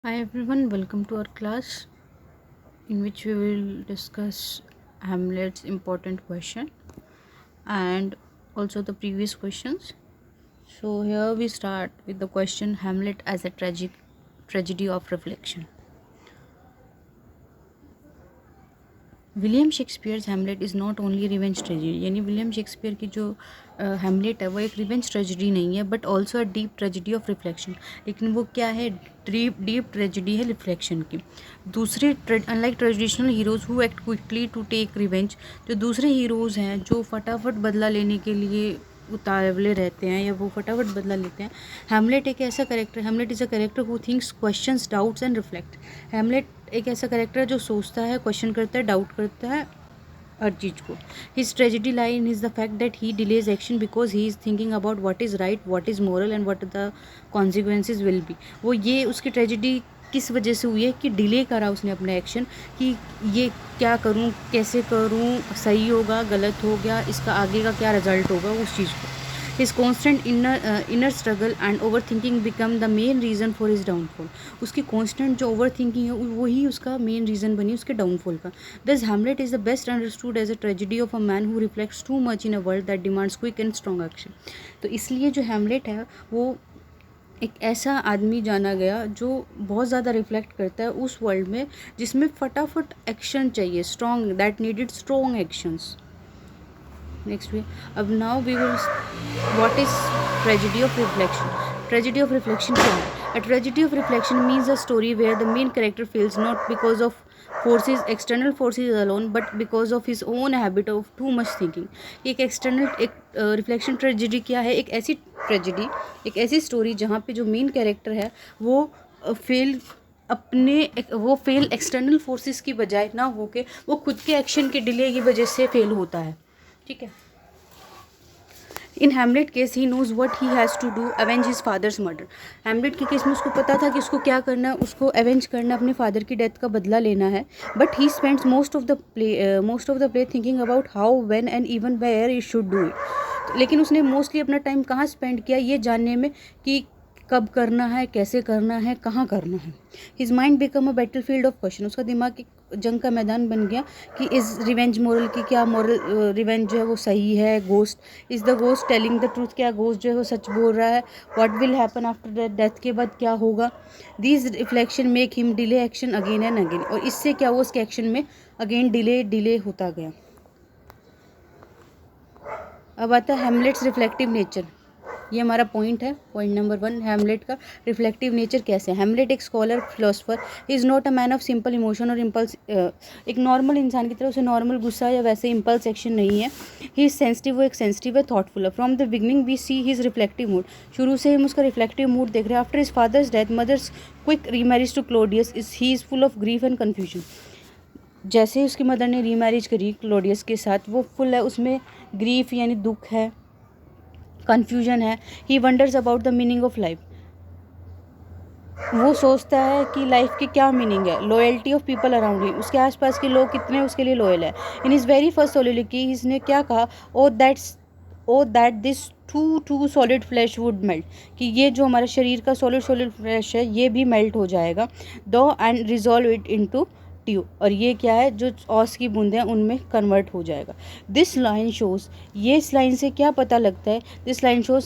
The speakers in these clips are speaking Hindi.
Hi everyone, welcome to our class in which we will discuss Hamlet's important question and also the previous questions. So here we start with the question Hamlet as a tragedy of reflection. William Shakespeare's Hamlet is not only revenge tragedy, यानी विलियम शेक्सपियर की जो हैमलेट है वो एक रिवेंज ट्रेजिडी नहीं है but also a deep tragedy of reflection. लेकिन वो क्या है? डीप ट्रेजिडी है रिफ्लेक्शन की। दूसरे unlike traditional heroes who act quickly to take revenge, जो दूसरे हीरोज़ हैं जो फटाफट बदला लेने के लिए उतावले रहते हैं या वो फटाफट बदला लेते हैं, हैमलेट एक ऐसा character, Hamlet is a character who thinks, questions, doubts and reflect. Hamlet एक ऐसा कैरेक्टर है जो सोचता है, क्वेश्चन करता है, डाउट करता है हर चीज़ को। His tragedy line is the fact that he delays action because he is thinking about what is right, what is moral and what the consequences will be. वो ये उसकी ट्रेजिडी किस वजह से हुई है कि डिले करा उसने अपना एक्शन, कि ये क्या करूं, कैसे करूं, सही होगा, गलत हो गया, इसका आगे का क्या रिजल्ट होगा, उस चीज़ को। His constant inner struggle and overthinking become the main reason for his downfall. उसकी constant जो overthinking है वही उसका main reason बनी उसके downfall का. Thus Hamlet is the best understood as a tragedy of a man who reflects too much in a world that demands quick and strong action. तो इसलिए जो Hamlet है वो एक ऐसा आदमी जाना गया जो बहुत ज़्यादा रिफ्लेक्ट करता है उस वर्ल्ड में जिसमें फटाफट एक्शन चाहिए, strong, that needed strong actions. Next way, अब now we will, what is tragedy of reflection? Tragedy of reflection क्या है? A tragedy of reflection means a story where the main character feels not because of forces, external forces alone, but because of his own habit of too much thinking. एक एक्सटर्नल, एक रिफ्लेक्शन ट्रेजिडी क्या है? एक ऐसी ट्रेजिडी, एक ऐसी स्टोरी जहाँ पे जो मेन कैरेक्टर है वो फेल वो फेल एक्सटर्नल फोर्सेस की बजाय ना होके वो खुद के एक्शन के डिले की वजह से फेल होता है। ठीक है। In Hamlet case he knows what he has to do, avenge his father's murder. Hamlet के केस में उसको पता था कि उसको क्या करना है, उसको अवेंज करना, अपने फादर की डेथ का बदला लेना है। But he spends most of the play thinking about how, when and even where he should do it. लेकिन उसने मोस्टली अपना टाइम कहाँ स्पेंड किया ये जानने में कि कब करना है, कैसे करना है, कहाँ करना है। His mind become a battle field of question. उसका दिमाग एक जंग का मैदान बन गया कि इस रिवेंज मोरल की, क्या मोरल रिवेंज जो है वो सही है, ghost is the ghost telling the truth, क्या गोस्ट जो है वो सच बोल रहा है, what will happen after death के बाद क्या होगा। These reflection make him delay action again and again, और इससे क्या हुआ, उसके एक्शन में अगेन डिले होता गया। अब आता है हैमलेट्स रिफ्लेक्टिव नेचर। ये हमारा पॉइंट है, पॉइंट नंबर 1, हैमलेट का रिफ्लेक्टिव नेचर कैसे। हैमलेट एक scholar, philosopher, is not a man of simple emotion और इम्पल्स। एक नॉर्मल इंसान की तरह उसे नॉर्मल गुस्सा या वैसे इम्पल्स एक्शन नहीं है। ही इज़ सेंसिटिव, वो एक सेंसिटिव है, थॉटफुल है। From the beginning we see his reflective mood, शुरू से हम उसका रिफ्लेक्टिव मूड देख रहे हैं। After his father's death, mother's quick remarriage to Claudius, is he is full of grief and confusion. जैसे ही उसकी मदर ने रीमैरिज करी क्लोडियस के साथ, वो फुल है, उसमें ग्रीफ यानी दुख है, कन्फ्यूजन है। He wonders about the meaning of life, वो सोचता है कि लाइफ की क्या मीनिंग है। Loyalty of people around him, उसके आसपास के लोग कितने उसके लिए लॉयल है। In his very first soliloquy इसने क्या कहा, o that this too solid flesh would melt, कि ये जो हमारा शरीर का सॉलिड फ्लैश है ये भी मेल्ट हो जाएगा, दो एंड रिजॉल्व इट इनटू ट्यू, और ये क्या है, जो ऑस की बूंदें हैं उनमें कन्वर्ट हो जाएगा। दिस लाइन शोज, ये इस लाइन से क्या पता लगता है, this line shows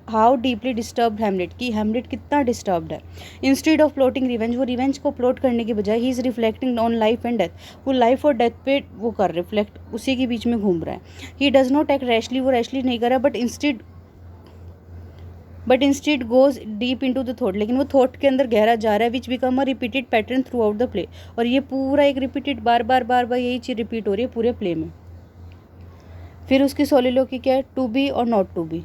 how deeply disturbed Hamlet, कि हैमलेट कितना डिस्टर्ब्ड है। इंस्टेड ऑफ प्लॉटिंग रिवेंज, वो रिवेंज को प्लॉट करने के बजाय he is reflecting on life and death, वो लाइफ और डेथ पे वो कर रिफ्लेक्ट, उसी के बीच में घूम रहा है। ही डज नॉट एक्ट रैशली, वो रैशली नहीं कर रहा, but instead goes deep into the thought, लेकिन वो थॉट के अंदर गहरा जा रहा है, विच become a repeated pattern through out the play, और ये पूरा एक रिपीटेड बार बार यही चीज़ रिपीट हो रही है पूरे प्ले में। फिर उसकी सोलिलोक्वी क्या है, टू बी और not to be,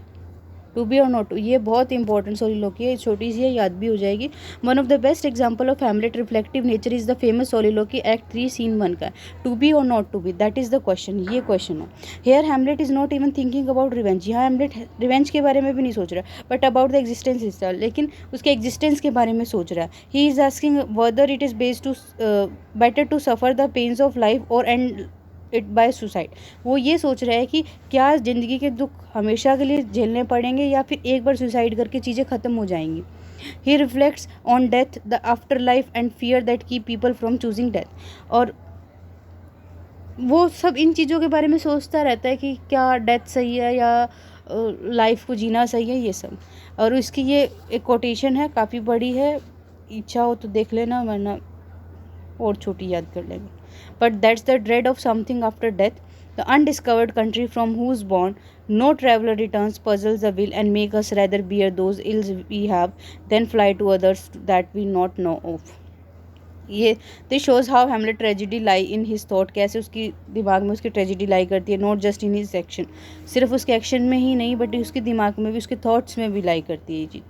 to be और नॉट टू, ये बहुत इंपॉर्टेंट सोलिलोक्वी है, छोटी सी है, याद भी हो जाएगी। One of the best example of Hamlet reflective nature is the famous soliloquy act 3 scene 1 का, टू बी और not to be, that is the question, ये क्वेश्चन है। Here Hamlet is not even thinking about revenge, यहाँ हैमलेट रिवेंज के बारे में भी नहीं सोच रहा, but about the existence itself, लेकिन उसके एग्जिस्टेंस के बारे में सोच रहा है। He is asking whether it is based to better to suffer the pains of life or end it by suicide, वो ये सोच रहा है कि क्या ज़िंदगी के दुख हमेशा के लिए झेलने पड़ेंगे या फिर एक बार सुसाइड करके चीज़ें ख़त्म हो जाएंगी। He reflects on death, the afterlife and fear that keep people from choosing death. और वो सब इन चीज़ों के बारे में सोचता रहता है कि क्या डेथ सही है या लाइफ को जीना सही है, ये सब। और इसकी ये एक कोटेशन है, काफ़ी बड़ी है, इच्छा हो तो देख लेना, वरना और छोटी याद कर लेंगे। But that's the dread of something after death, the undiscovered country from whose bourn no traveller returns puzzles the will and make us rather bear those ills we have than fly to others that we not know of. ये this shows how Hamlet tragedy lie in his thought, कैसे उसकी दिमाग में उसकी ट्रेजिडी लाई करती है, not just in his action, सिर्फ उसके एक्शन में ही नहीं बट उसके दिमाग में भी, उसके थॉट्स में भी लाई करती है ये चीज़।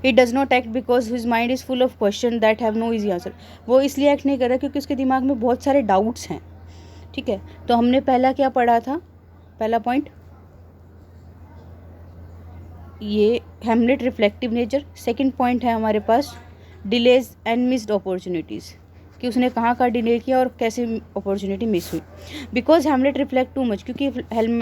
He does not act because his mind is full of question that have no easy answer. वो इसलिए एक्ट नहीं कर रहा क्योंकि उसके दिमाग में बहुत सारे डाउट्स हैं। ठीक है, तो हमने पहला क्या पढ़ा था, पहला पॉइंट ये Hamlet reflective nature. Second point है हमारे पास डिलेज एंड मिस्ड अपॉर्चुनिटीज़, कि उसने कहाँ कहाँ डिले किया और कैसे अपॉर्चुनिटी मिस हुई। Because Hamlet reflect too much, क्योंकि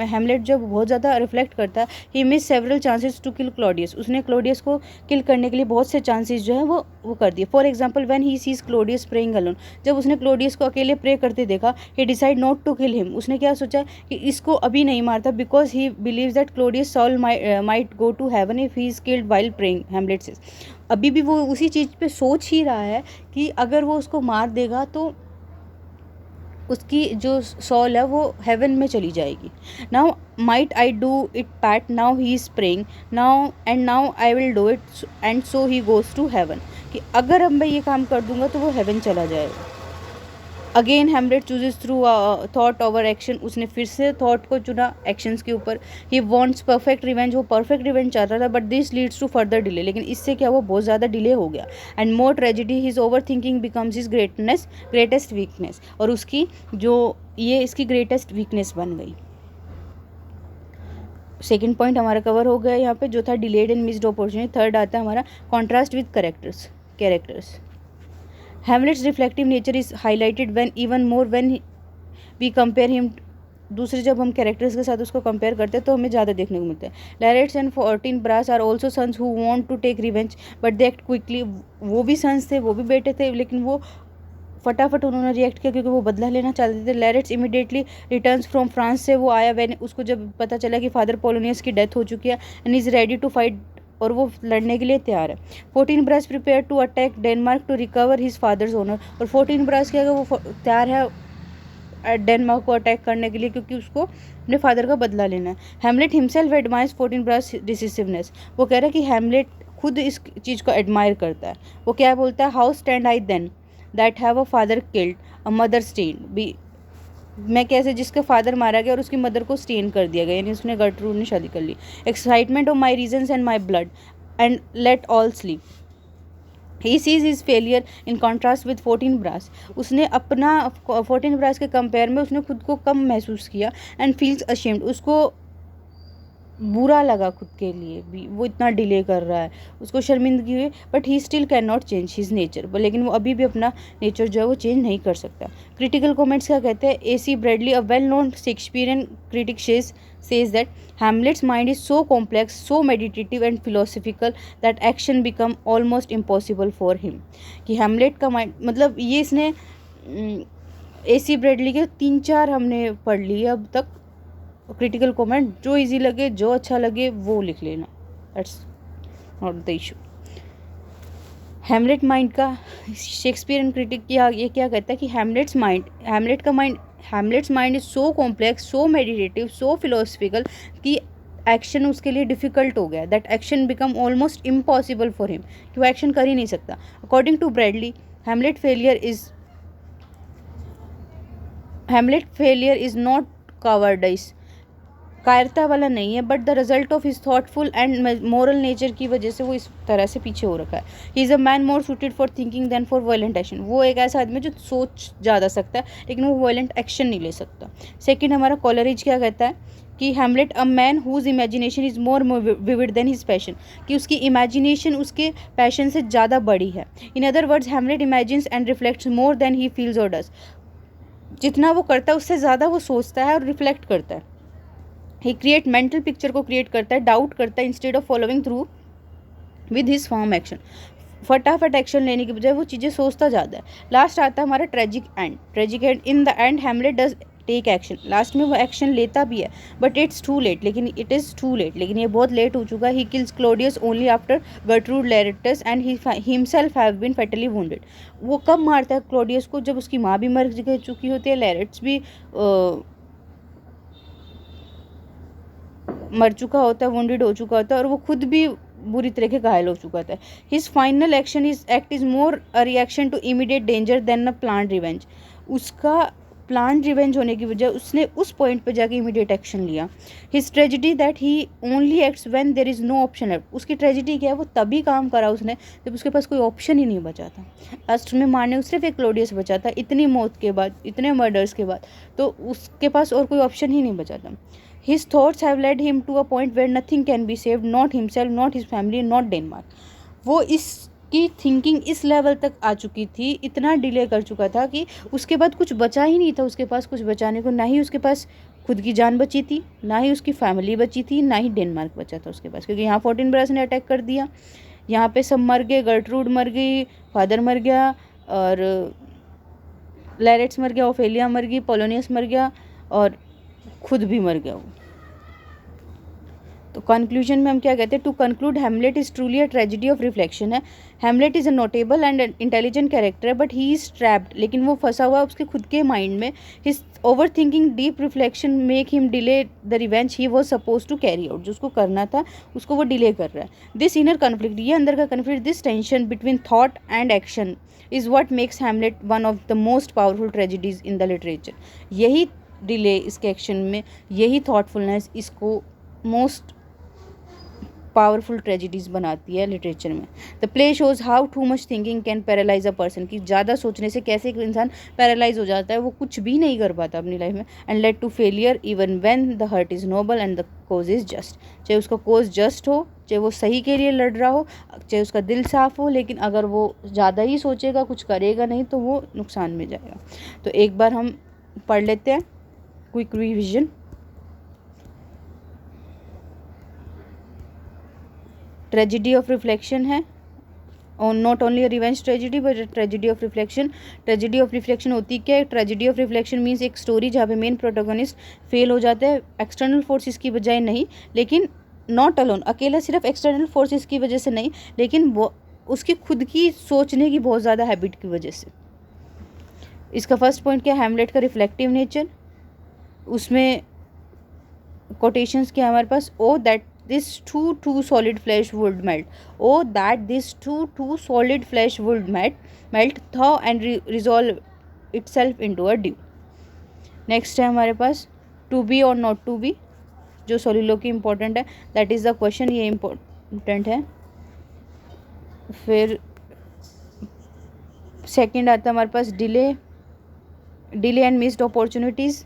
हेमलेट जब बहुत ज़्यादा रिफ्लेक्ट करता है, he miss several chances to kill Claudius, उसने क्लोडियस को किल करने के लिए बहुत से चांसेस जो है वो कर दिए। For example when he sees Claudius praying alone, जब उसने क्लोडियस को अकेले प्रे करते देखा, he decide not to kill him, उसने क्या सोचा कि इसको अभी नहीं मारता, because he believes that Claudius soul might go to heaven if he is killed while praying. Hamlet says, अभी भी वो उसी चीज़ पे सोच ही रहा है कि अगर वो उसको मार देगा तो उसकी जो सॉल है वो हेवन में चली जाएगी। Now might I do it pat, now he is praying now and now I will do it and so he goes to heaven, कि अगर अब मैं ये काम कर दूंगा तो वो हेवन चला जाएगा। Again Hamlet chooses through thought over action, उसने फिर से थॉट को चुना एक्शंस के ऊपर। ही वांट्स परफेक्ट रिवेंज, वो परफेक्ट रिवेंज चाहता था, but this leads to further delay, लेकिन इससे क्या हुआ, बहुत ज़्यादा डिले हो गया। And more tragedy, his over thinking becomes his greatest weakness, और उसकी जो ये इसकी ग्रेटेस्ट वीकनेस बन गई। सेकेंड पॉइंट हमारा कवर हो गया यहाँ पे, जो था delayed and missed opportunity. Third आता है हमारा contrast with characters. Hamlet's reflective nature is highlighted when even more when we compare him, दूसरे जब हम कैरेक्टर्स के साथ उसको कंपेयर करते हैं तो हमें ज़्यादा देखने को मिलता है। Laertes and Fortinbras are also sons who want to take revenge but they act quickly, वो भी सन्स थे, वो भी बेटे थे, लेकिन वो फटाफट उन्होंने रिएक्ट किया क्योंकि वो बदला लेना चाहते थे। लैरेट्स इमीडिएटली रिटर्न्स फ्रॉम फ्रांस से वो आया वैन उसको जब पता चला कि फादर पोलोनियस की डेथ हो चुकी है, and is ready to fight, और वो लड़ने के लिए तैयार है। Fortinbras prepare to attack Denmark to recover his father's honour, और फोर्टिनब्रास क्या है, वो तैयार है डेनमार्क को अटैक करने के लिए क्योंकि उसको अपने फादर का बदला लेना है। हेमलेट हिमसेल्फ एडमायर्स फोर्टिनब्रास डिसिसिवनेस, वो कह रहा है कि हेमलेट खुद इस चीज़ को एडमायर करता है। वो क्या बोलता है, how stand I then that have a father killed a mother stained, be मैं कैसे, जिसका फादर मारा गया और उसकी मदर को स्टेन कर दिया गया, यानी उसने गर्ट्रूड ने शादी कर ली। Excitement of my reasons and my blood and let all sleep, he sees his failure in contrast with Fortinbras, उसने अपना फोर्टिनब्रास के कंपेयर में उसने खुद को कम महसूस किया। एंड फील्स अशेम्ड, उसको बुरा लगा खुद के लिए भी, वो इतना डिले कर रहा है, उसको शर्मिंदगी हुई। But he still can not change his nature, लेकिन वो अभी भी अपना नेचर जो है वो चेंज नहीं कर सकता। क्रिटिकल कमेंट्स क्या कहते हैं, AC Bradley a well known Shakespearean critic says that Hamlet's mind is so complex, so meditative and philosophical that action become almost impossible for him, कि हेमलेट का माइंड, मतलब ये इसने AC ब्रैडली के 3-4 हमने पढ़ लिए अब तक। क्रिटिकल कमेंट जो इजी लगे, जो अच्छा लगे वो लिख लेना, that's not the issue. Hamlet mind का शेक्सपियरियन क्रिटिक ये क्या कहता है कि Hamlet's mind is so complex, so meditative, so philosophical कि एक्शन उसके लिए डिफ़िकल्ट हो गया, that action become almost impossible for him, कि वो एक्शन कर ही नहीं सकता। According to Bradley, Hamlet failure is not cowardice, कायरता वाला नहीं है, but the result of his thoughtful and moral nature की वजह से वो इस तरह से पीछे हो रखा है। He is a man more suited for thinking than for violent action, वो एक ऐसा आदमी जो सोच ज़्यादा सकता है लेकिन वो वायलेंट एक्शन नहीं ले सकता। सेकंड हमारा कॉलरिज क्या कहता है कि Hamlet a man whose imagination is more vivid than his passion, कि उसकी इमेजिनेशन उसके पैशन से ज़्यादा बड़ी है। In other words Hamlet imagines and reflects more than he feels और डज, जितना वो करता है उससे ज़्यादा वो सोचता है और रिफ्लेक्ट करता है। ही क्रिएट मेंटल पिक्चर को क्रिएट करता है, डाउट करता है instead of following through with his form action. फटाफट एक्शन लेने के बजाय वो चीज़ें सोचता ज़्यादा है। लास्ट आता है हमारा tragic end. Tragic end, in the end Hamlet does take action. Last में वो एक्शन लेता भी है बट इट्स टू लेट, लेकिन इट इज़ टू लेट, लेकिन ये बहुत लेट हो चुका है। He kills Claudius only after Gertrude Laertes and he himself have been fatally wounded. वो कब मारता है क्लोडियस को? जब उसकी माँ भी मर चुकी होती है, लैरेट्स भी मर चुका होता है, वुंडेड हो चुका होता है, और वो खुद भी बुरी तरह के घायल हो चुका था। His final action is act is more a reaction to immediate danger than a planned revenge. उसका प्लान्ड रिवेंज होने की वजह उसने उस पॉइंट पे जाके इमीडिएट एक्शन लिया। His tragedy that he only acts when there is no option left. उसकी ट्रेजिडी क्या है? वो तभी काम करा उसने जब उसके पास कोई ऑप्शन ही नहीं बचा था। लास्ट में मारने को सिर्फ एक क्लोडियस बचा था, इतनी मौत के बाद, इतने मर्डर्स के बाद, तो उसके पास और कोई ऑप्शन ही नहीं बचा था। His thoughts have led him to a point where nothing can be saved, not himself, not his family, not Denmark. वो इसकी थिंकिंग इस लेवल तक आ चुकी थी, इतना डिले कर चुका था कि उसके बाद कुछ बचा ही नहीं था उसके पास कुछ बचाने को। ना ही उसके पास खुद की जान बची थी, ना ही उसकी फैमिली बची थी, ना ही डेनमार्क बचा था उसके पास, क्योंकि यहाँ 14 ब्रास ने अटैक कर दिया। यहाँ पे सब मर गए, गर्ट्रूड मर गई, फादर मर गया, और लैरेट्स मर गया, ओफेलिया मर गई, पोलोनियस मर गया, और खुद भी मर गया वो। तो कंक्लूजन में हम क्या कहते हैं? To conclude, Hamlet is truly a tragedy of reflection है। Hamlet is a notable and intelligent character है, बट ही इज़ ट्रैप्ड, लेकिन वो फंसा हुआ है उसके खुद के माइंड में। His over thinking deep reflection make him delay the revenge he was suppose to carry out. जो उसको करना था उसको वो डिले कर रहा है। दिस इनर कन्फ्लिक्ट, ये अंदर का conflict, this tension between thought and action is what makes Hamlet one of the most powerful tragedies in the literature. यही डिले इसके एक्शन में, यही थॉटफुलनेस इसको मोस्ट पावरफुल ट्रेजिडीज बनाती है लिटरेचर में। The play shows how too much thinking can paralyse a person, कि ज़्यादा सोचने से कैसे एक इंसान पैरालाइज हो जाता है, वो कुछ भी नहीं कर पाता अपनी लाइफ में, and led to failure even when the heart is noble and the cause is just. चाहे उसका कोज जस्ट हो, चाहे वो सही के लिए लड़ रहा हो, चाहे उसका दिल साफ हो, लेकिन अगर वो ज़्यादा ही सोचेगा, कुछ करेगा नहीं, तो वो नुकसान में जाएगा। तो एक बार हम पढ़ लेते हैं quick revision. Tragedy of reflection है, और not only a revenge tragedy but tragedy of reflection. Tragedy of reflection होती क्या है? ट्रेजिडी ऑफ रिफ्लेक्शन मीन्स एक स्टोरी जहाँ पे मेन प्रोटोगनिस्ट फेल हो जाता है एक्सटर्नल फोर्सेस की बजाय नहीं, लेकिन नॉट अलोन, अकेला सिर्फ एक्सटर्नल फोर्सेस की वजह से नहीं, लेकिन वो उसकी खुद की सोचने की बहुत ज़्यादा हैबिट की वजह से। इसका फर्स्ट पॉइंट क्या है? हैमलेट का रिफ्लेक्टिव नेचर। उसमें कोटेशंस क्या हमारे पास? ओ that this too solid flesh would melt. Oh that this too solid flesh would melt thaw and resolve itself into a dew. Next है हमारे पास टू बी और नॉट टू बी, जो सोलिलोकी इंपॉर्टेंट है, दैट इज़ द क्वेश्चन, ये इम्पोर्टेंट है। फिर सेकंड आता है हमारे पास डिले एंड मिस्ड अपॉर्चुनिटीज़।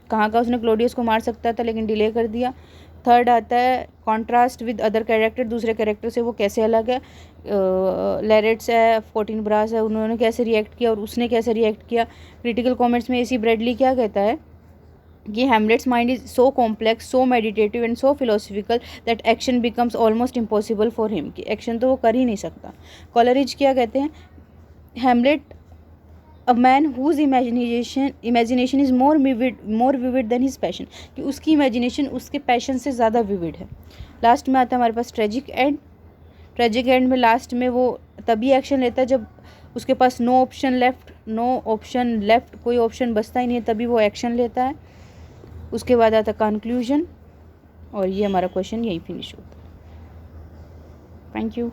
कहाँ का उसने क्लोडियस को मार सकता था लेकिन डिले कर दिया। थर्ड आता है कॉन्ट्रास्ट विद अदर कैरेक्टर, दूसरे कैरेक्टर से वो कैसे अलग है। लैरेट्स है, 14 ब्रास है, उन्होंने कैसे रिएक्ट किया और उसने कैसे रिएक्ट किया। क्रिटिकल कमेंट्स में एसी ब्रेडली क्या कहता है कि Hamlet's mind is so complex, so meditative and so philosophical that action becomes almost impossible for him, कि एक्शन तो वो कर ही नहीं सकता। कॉलरिज क्या कहते हैं? Hamlet a man whose imagination is more vivid than his passion, कि उसकी इमेजिनेशन उसके पैशन से ज़्यादा विविड है। लास्ट में आता है हमारे पास ट्रेजिक एंड। ट्रेजिक एंड में लास्ट में वो तभी एक्शन लेता है जब उसके पास नो ऑप्शन लेफ्ट, कोई ऑप्शन बचता ही नहीं है, तभी वो एक्शन लेता है। उसके बाद आता है कंक्लूजन, और ये हमारा क्वेश्चन यही फिनिश होता है। Thank you.